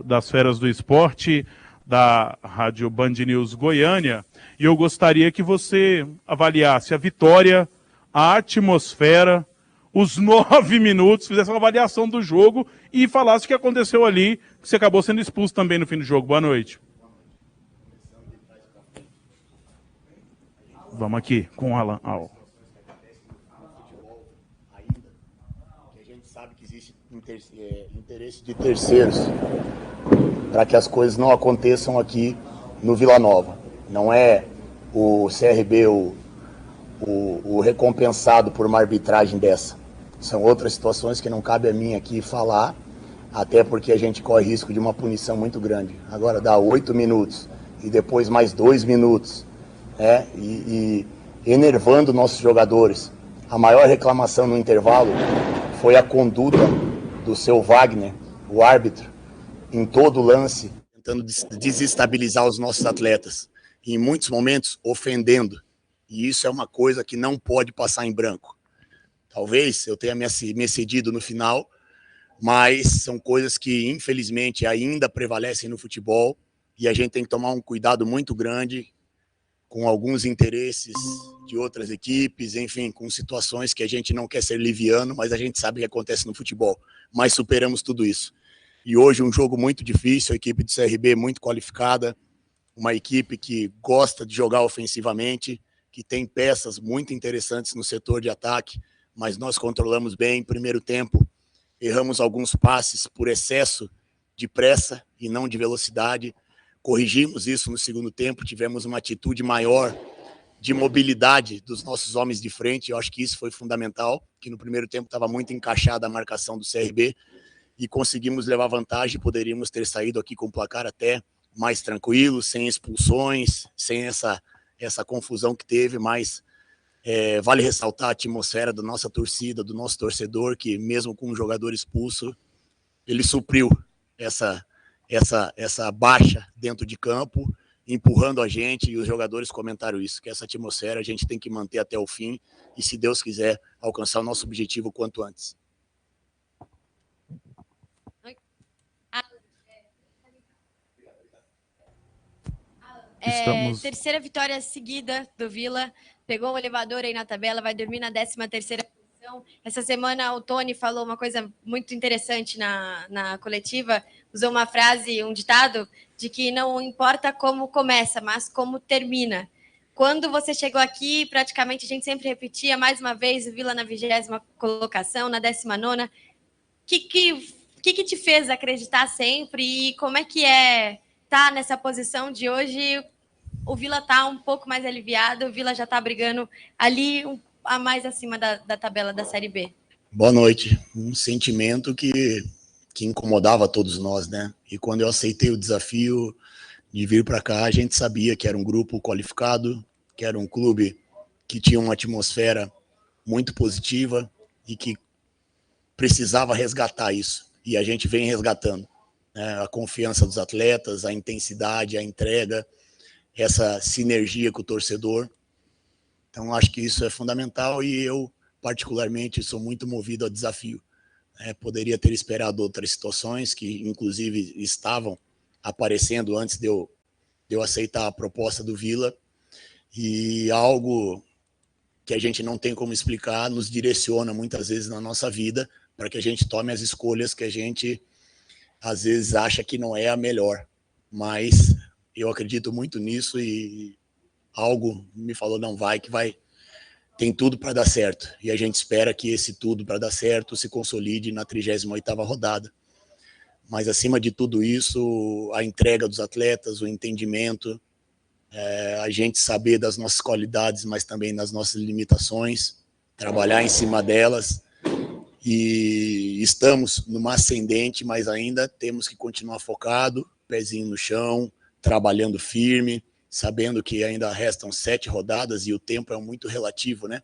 das Feras do Esporte, da Rádio Band News Goiânia, e eu gostaria que você avaliasse a vitória, a atmosfera, os 9 minutos, fizesse uma avaliação do jogo e falasse o que aconteceu ali, que você acabou sendo expulso também no fim do jogo. Boa noite. Vamos aqui com o Alan Al. A gente sabe que existe interesse de terceiros para que as coisas não aconteçam aqui no Vila Nova. Não é o CRB o recompensado por uma arbitragem dessa. São outras situações que não cabe a mim aqui falar, até porque a gente corre risco de uma punição muito grande. Agora dá 8 minutos e depois mais 2 minutos, e enervando nossos jogadores. A maior reclamação no intervalo foi a conduta do seu Wagner, o árbitro, em todo lance, tentando desestabilizar os nossos atletas. E em muitos momentos ofendendo. E isso é uma coisa que não pode passar em branco. Talvez eu tenha me excedido no final, mas são coisas que, infelizmente, ainda prevalecem no futebol e a gente tem que tomar um cuidado muito grande com alguns interesses de outras equipes, enfim, com situações que a gente não quer ser liviano, mas a gente sabe o que acontece no futebol. Mas superamos tudo isso. E hoje um jogo muito difícil, a equipe do CRB muito qualificada, uma equipe que gosta de jogar ofensivamente, que tem peças muito interessantes no setor de ataque, mas nós controlamos bem. Primeiro tempo, erramos alguns passes por excesso de pressa e não de velocidade. Corrigimos isso no segundo tempo, tivemos uma atitude maior de mobilidade dos nossos homens de frente. Eu acho que isso foi fundamental, que no primeiro tempo estava muito encaixada a marcação do CRB e conseguimos levar vantagem. Poderíamos ter saído aqui com o placar até mais tranquilo, sem expulsões, sem essa confusão que teve, mas vale ressaltar a atmosfera da nossa torcida, do nosso torcedor, que mesmo com um jogador expulso, ele supriu essa baixa dentro de campo, empurrando a gente, e os jogadores comentaram isso, que essa atmosfera a gente tem que manter até o fim e, se Deus quiser, alcançar o nosso objetivo o quanto antes. Terceira vitória seguida do Vila, pegou um elevador aí na tabela, vai dormir na 13ª posição. Essa semana o Tony falou uma coisa muito interessante na coletiva, usou uma frase, um ditado, de que não importa como começa, mas como termina. Quando você chegou aqui, praticamente a gente sempre repetia, mais uma vez, o Vila na 20ª colocação, na 19ª. O que te fez acreditar sempre e como é que tá nessa posição de hoje? O Vila está um pouco mais aliviado, o Vila já está brigando ali a mais acima da tabela da Série B. Boa noite. Um sentimento que incomodava todos nós, né? E quando eu aceitei o desafio de vir para cá, a gente sabia que era um grupo qualificado, que era um clube que tinha uma atmosfera muito positiva e que precisava resgatar isso. E a gente vem resgatando, né? A confiança dos atletas, a intensidade, a entrega, essa sinergia com o torcedor. Então, acho que isso é fundamental e eu, particularmente, sou muito movido ao desafio. Poderia ter esperado outras situações que, inclusive, estavam aparecendo antes de eu aceitar a proposta do Vila, e algo que a gente não tem como explicar nos direciona muitas vezes na nossa vida para que a gente tome as escolhas que a gente, às vezes, acha que não é a melhor. Mas eu acredito muito nisso e algo me falou, não, vai, tem tudo para dar certo. E a gente espera que esse tudo para dar certo se consolide na 38ª rodada. Mas, acima de tudo isso, a entrega dos atletas, o entendimento, a gente saber das nossas qualidades, mas também das nossas limitações, trabalhar em cima delas. E estamos numa ascendente, mas ainda temos que continuar focado, pezinho no chão, trabalhando firme, sabendo que ainda restam 7 rodadas e o tempo é muito relativo, né?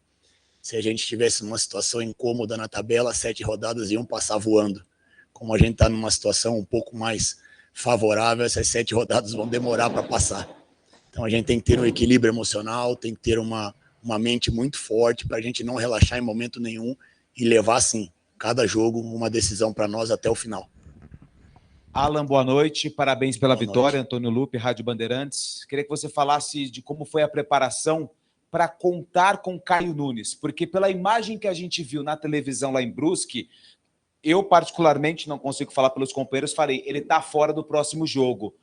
Se a gente estivesse numa situação incômoda na tabela, 7 rodadas iam passar voando. Como a gente está numa situação um pouco mais favorável, essas 7 rodadas vão demorar para passar. Então a gente tem que ter um equilíbrio emocional, tem que ter uma mente muito forte para a gente não relaxar em momento nenhum e levar, sim, cada jogo uma decisão para nós até o final. Alan, boa noite, parabéns pela Boa vitória, noite. Antônio Lupe, Rádio Bandeirantes. Queria que você falasse de como foi a preparação para contar com Caio Nunes, porque pela imagem que a gente viu na televisão lá em Brusque, eu particularmente, não consigo falar pelos companheiros, falei, ele está fora do próximo jogo.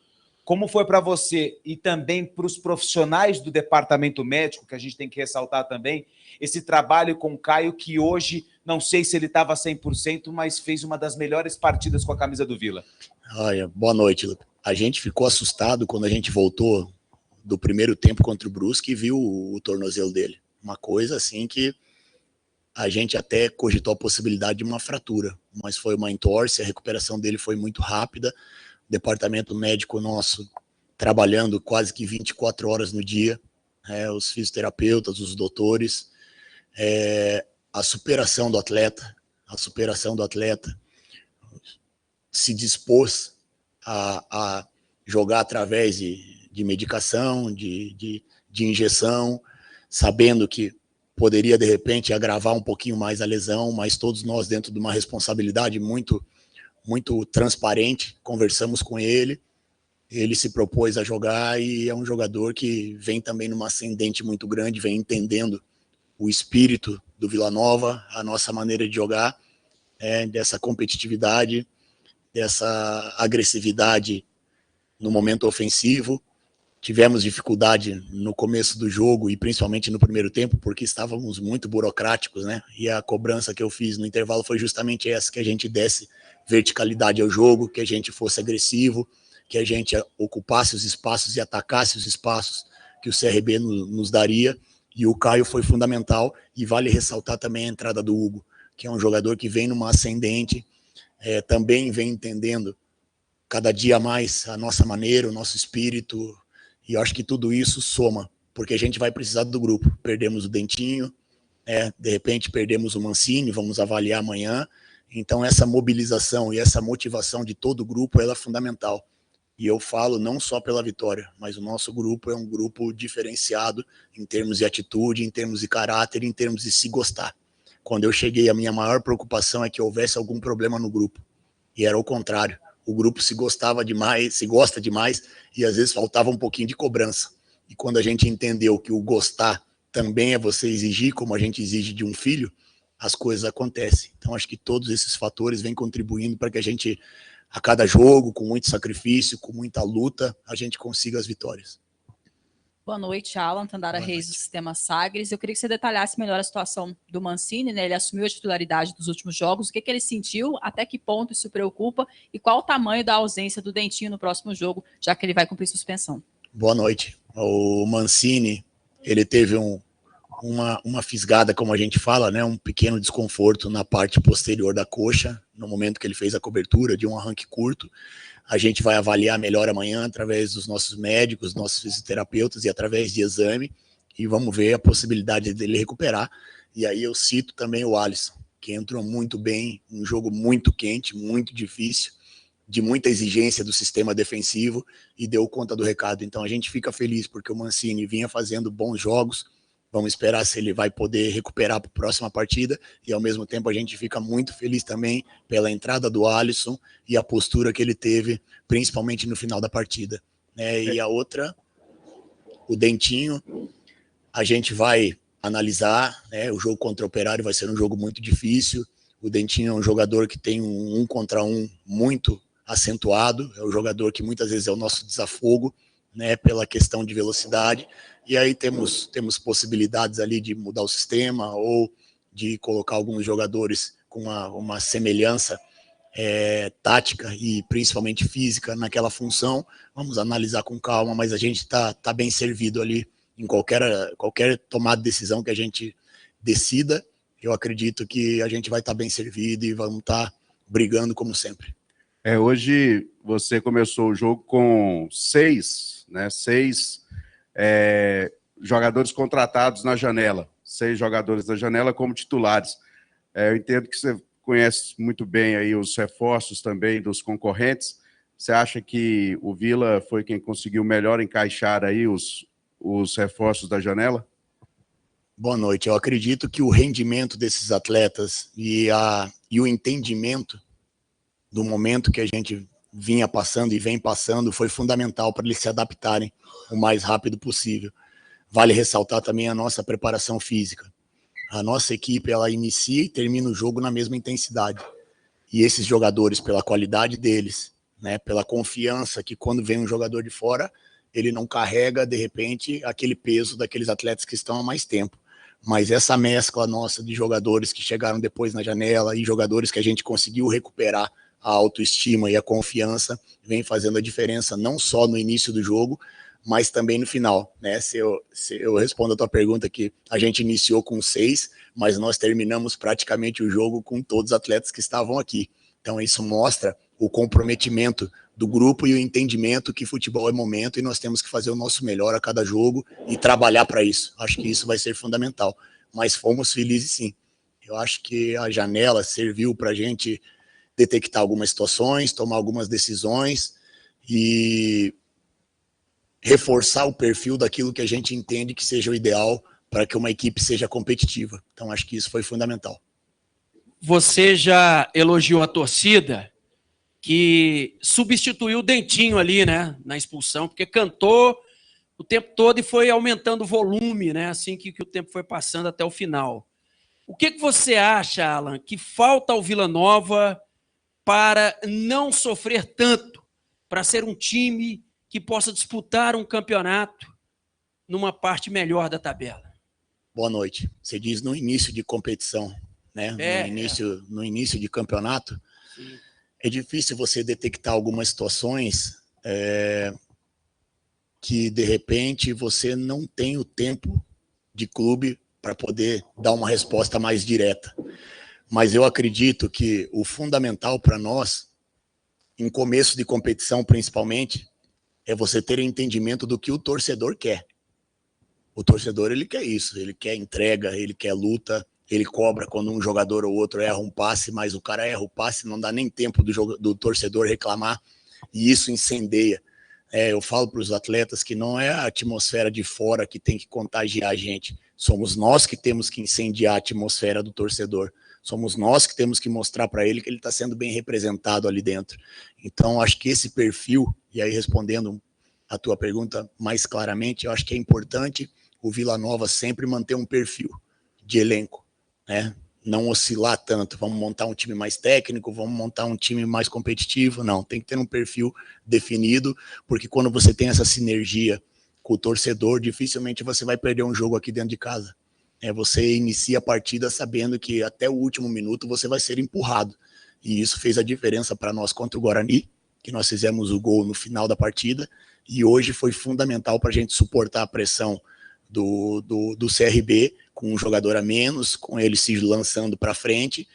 Como foi para você e também para os profissionais do departamento médico, que a gente tem que ressaltar também, esse trabalho com o Caio, que hoje, não sei se ele estava 100%, mas fez uma das melhores partidas com a camisa do Vila? Olha, boa noite, Lupe. A gente ficou assustado quando a gente voltou do primeiro tempo contra o Brusque e viu o tornozelo dele. Uma coisa assim que a gente até cogitou a possibilidade de uma fratura, mas foi uma entorse, a recuperação dele foi muito rápida. O departamento médico nosso trabalhando quase que 24 horas no dia, os fisioterapeutas, os doutores, a superação do atleta se dispôs a jogar através de medicação, de injeção, sabendo que poderia, de repente, agravar um pouquinho mais a lesão, mas todos nós, dentro de uma responsabilidade muito transparente, conversamos com ele, ele se propôs a jogar e é um jogador que vem também numa ascendente muito grande, vem entendendo o espírito do Vila Nova, a nossa maneira de jogar, dessa competitividade, dessa agressividade no momento ofensivo. Tivemos dificuldade no começo do jogo e principalmente no primeiro tempo, porque estávamos muito burocráticos, né? E a cobrança que eu fiz no intervalo foi justamente essa, que a gente desse verticalidade ao jogo, que a gente fosse agressivo, que a gente ocupasse os espaços e atacasse os espaços que o CRB nos daria. E o Caio foi fundamental, e vale ressaltar também a entrada do Hugo, que é um jogador que vem numa ascendente, também vem entendendo cada dia mais a nossa maneira, o nosso espírito, e eu acho que tudo isso soma, porque a gente vai precisar do grupo. Perdemos o Dentinho, de repente perdemos o Mancini, vamos avaliar amanhã. Então essa mobilização e essa motivação de todo o grupo, ela é fundamental. E eu falo não só pela vitória, mas o nosso grupo é um grupo diferenciado em termos de atitude, em termos de caráter, em termos de se gostar. Quando eu cheguei, a minha maior preocupação é que houvesse algum problema no grupo. E era o contrário. O grupo se gostava demais, se gosta demais, e às vezes faltava um pouquinho de cobrança. E quando a gente entendeu que o gostar também é você exigir, como a gente exige de um filho, as coisas acontecem. Então acho que todos esses fatores vêm contribuindo para que a gente, a cada jogo, com muito sacrifício, com muita luta, a gente consiga as vitórias. Boa noite, Alan, Tandara Reis, do Sistema Sagres. Eu queria que você detalhasse melhor a situação do Mancini, né? Ele assumiu a titularidade dos últimos jogos, o que ele sentiu, até que ponto isso preocupa e qual o tamanho da ausência do Dentinho no próximo jogo, já que ele vai cumprir suspensão. Boa noite. O Mancini, ele teve uma fisgada, como a gente fala, né? Um pequeno desconforto na parte posterior da coxa, no momento que ele fez a cobertura de um arranque curto. A gente vai avaliar melhor amanhã através dos nossos médicos, nossos fisioterapeutas e através de exame, e vamos ver a possibilidade dele recuperar. E aí eu cito também o Alisson, que entrou muito bem, um jogo muito quente, muito difícil, de muita exigência do sistema defensivo, e deu conta do recado. Então a gente fica feliz porque o Mancini vinha fazendo bons jogos. Vamos esperar se ele vai poder recuperar para a próxima partida, e ao mesmo tempo a gente fica muito feliz também pela entrada do Alisson e a postura que ele teve, principalmente no final da partida. E a outra, o Dentinho, a gente vai analisar, o jogo contra o Operário vai ser um jogo muito difícil. O Dentinho é um jogador que tem um contra um muito acentuado, é um jogador que muitas vezes é o nosso desafogo, pela questão de velocidade. E aí temos possibilidades ali de mudar o sistema ou de colocar alguns jogadores com uma semelhança tática e principalmente física naquela função. Vamos analisar com calma, mas a gente está bem servido ali em qualquer tomada de decisão que a gente decida. Eu acredito que a gente vai estar bem servido e vamos estar brigando como sempre. Hoje você começou o jogo com seis jogadores contratados na janela, 6 jogadores na janela como titulares. Eu entendo que você conhece muito bem aí os reforços também dos concorrentes. Você acha que o Vila foi quem conseguiu melhor encaixar aí os reforços da janela? Boa noite. Eu acredito que o rendimento desses atletas e o entendimento do momento que a gente vinha passando e vem passando, foi fundamental para eles se adaptarem o mais rápido possível. Vale ressaltar também a nossa preparação física. A nossa equipe, ela inicia e termina o jogo na mesma intensidade. E esses jogadores, pela qualidade deles, né, pela confiança que quando vem um jogador de fora, ele não carrega, de repente, aquele peso daqueles atletas que estão há mais tempo. Mas essa mescla nossa de jogadores que chegaram depois na janela e jogadores que a gente conseguiu recuperar a autoestima e a confiança, vem fazendo a diferença não só no início do jogo, mas também no final, né? Se eu respondo a tua pergunta, que a gente iniciou com 6, mas nós terminamos praticamente o jogo com todos os atletas que estavam aqui. Então isso mostra o comprometimento do grupo e o entendimento que futebol é momento e nós temos que fazer o nosso melhor a cada jogo e trabalhar para isso. Acho que isso vai ser fundamental. Mas fomos felizes sim. Eu acho que a janela serviu para a gente detectar algumas situações, tomar algumas decisões e reforçar o perfil daquilo que a gente entende que seja o ideal para que uma equipe seja competitiva. Então acho que isso foi fundamental. Você já elogiou a torcida, que substituiu o Dentinho ali, né, na expulsão, porque cantou o tempo todo e foi aumentando o volume, né, assim que o tempo foi passando até o final. O que você acha, Alan, que falta ao Vila Nova para não sofrer tanto, para ser um time que possa disputar um campeonato numa parte melhor da tabela? Boa noite. Você diz no início de competição, né? No início de campeonato. Sim. É difícil você detectar algumas situações que, de repente, você não tem o tempo de clube para poder dar uma resposta mais direta. Mas eu acredito que o fundamental para nós, em começo de competição principalmente, é você ter entendimento do que o torcedor quer. O torcedor, ele quer isso, ele quer entrega, ele quer luta, ele cobra quando um jogador ou outro erra um passe, mas o cara erra o passe, não dá nem tempo do torcedor reclamar, e isso incendeia. Eu falo para os atletas que não é a atmosfera de fora que tem que contagiar a gente, somos nós que temos que incendiar a atmosfera do torcedor, somos nós que temos que mostrar para ele que ele está sendo bem representado ali dentro. Então, acho que esse perfil, e aí respondendo a tua pergunta mais claramente, eu acho que é importante o Vila Nova sempre manter um perfil de elenco, né? Não oscilar tanto, vamos montar um time mais técnico, vamos montar um time mais competitivo, não, tem que ter um perfil definido, porque quando você tem essa sinergia com o torcedor, dificilmente você vai perder um jogo aqui dentro de casa. Você inicia a partida sabendo que até o último minuto você vai ser empurrado, e isso fez a diferença para nós contra o Guarani, que nós fizemos o gol no final da partida, e hoje foi fundamental para a gente suportar a pressão do CRB, com um jogador a menos, com ele se lançando para frente,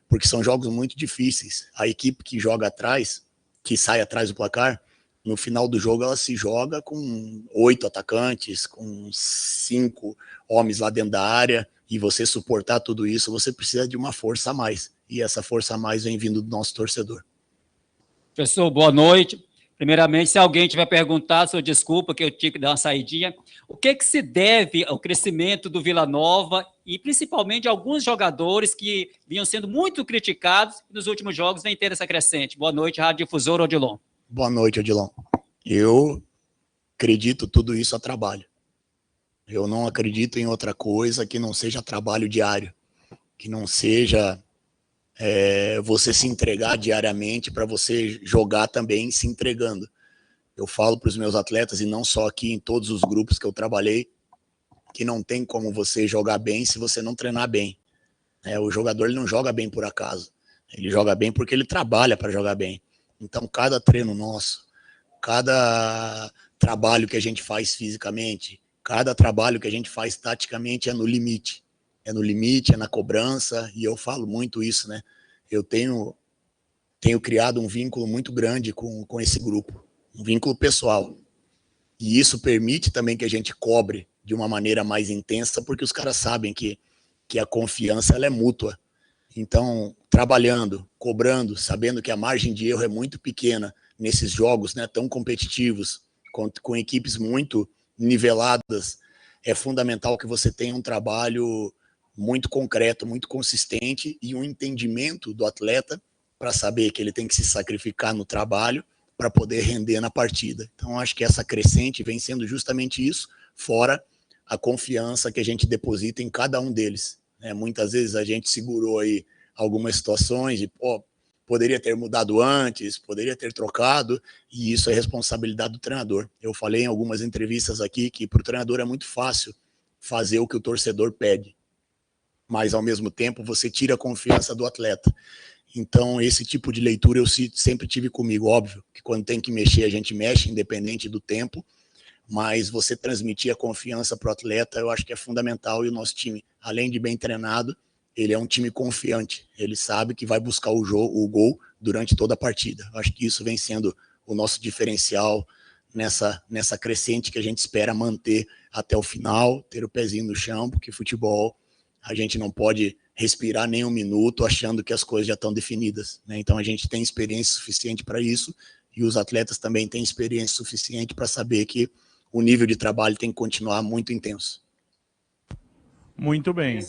porque são jogos muito difíceis. A equipe que joga atrás, que sai atrás do placar, no final do jogo ela se joga com 8 atacantes, com 5 homens lá dentro da área, e você suportar tudo isso, você precisa de uma força a mais, e essa força a mais vem vindo do nosso torcedor. Professor, boa noite. Primeiramente, se alguém tiver perguntado, sua desculpa, que eu tinha que dar uma saidinha, o que se deve ao crescimento do Vila Nova e principalmente alguns jogadores que vinham sendo muito criticados e nos últimos jogos vem ter essa crescente? Boa noite, Rádio Difusor, Odilon. Boa noite, Odilon. Eu acredito tudo isso a trabalho. Eu não acredito em outra coisa que não seja trabalho diário, que não seja você se entregar diariamente para você jogar também se entregando. Eu falo para os meus atletas, e não só aqui, em todos os grupos que eu trabalhei, que não tem como você jogar bem se você não treinar bem. O jogador ele não joga bem por acaso, ele joga bem porque ele trabalha para jogar bem. Então cada treino nosso, cada trabalho que a gente faz fisicamente, cada trabalho que a gente faz taticamente é no limite. É no limite, é na cobrança, e eu falo muito isso, né? Eu tenho criado um vínculo muito grande com esse grupo, um vínculo pessoal. E isso permite também que a gente cobre de uma maneira mais intensa, porque os caras sabem que a confiança ela é mútua. Então, trabalhando, cobrando, sabendo que a margem de erro é muito pequena nesses jogos, né, tão competitivos, com equipes muito niveladas, é fundamental que você tenha um trabalho muito concreto, muito consistente e um entendimento do atleta para saber que ele tem que se sacrificar no trabalho para poder render na partida. Então, acho que essa crescente vem sendo justamente isso, fora a confiança que a gente deposita em cada um deles. Né? Muitas vezes a gente segurou aí algumas situações de, poderia ter mudado antes, poderia ter trocado, e isso é responsabilidade do treinador. Eu falei em algumas entrevistas aqui que para o treinador é muito fácil fazer o que o torcedor pede, mas ao mesmo tempo você tira a confiança do atleta. Então esse tipo de leitura eu sempre tive comigo. Óbvio que quando tem que mexer a gente mexe, independente do tempo, mas você transmitir a confiança para o atleta eu acho que é fundamental, e o nosso time, além de bem treinado, ele é um time confiante, ele sabe que vai buscar o gol durante toda a partida. Eu acho que isso vem sendo o nosso diferencial nessa crescente que a gente espera manter até o final, ter o pezinho no chão, porque futebol a gente não pode respirar nem um minuto achando que as coisas já estão definidas, né? Então a gente tem experiência suficiente para isso, e os atletas também têm experiência suficiente para saber que o nível de trabalho tem que continuar muito intenso. Muito bem.